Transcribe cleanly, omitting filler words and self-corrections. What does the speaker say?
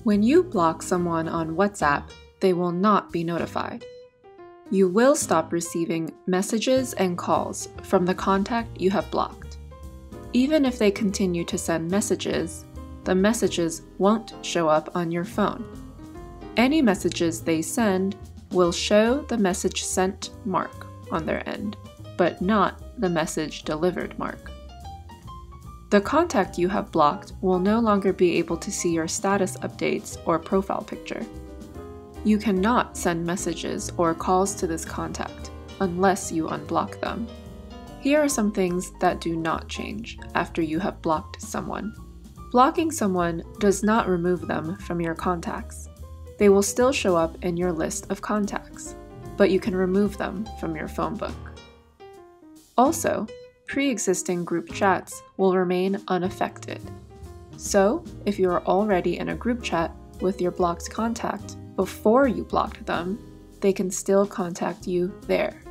When you block someone on WhatsApp, they will not be notified. You will stop receiving messages and calls from the contact you have blocked. Even if they continue to send messages, the messages won't show up on your phone. Any messages they send will show the message sent mark on their end, but not the message delivered mark. The contact you have blocked will no longer be able to see your status updates or profile picture. You cannot send messages or calls to this contact unless you unblock them. Here are some things that do not change after you have blocked someone. Blocking someone does not remove them from your contacts. They will still show up in your list of contacts, but you can remove them from your phone book. Also, pre-existing group chats will remain unaffected. So, if you are already in a group chat with your blocked contact before you blocked them, they can still contact you there.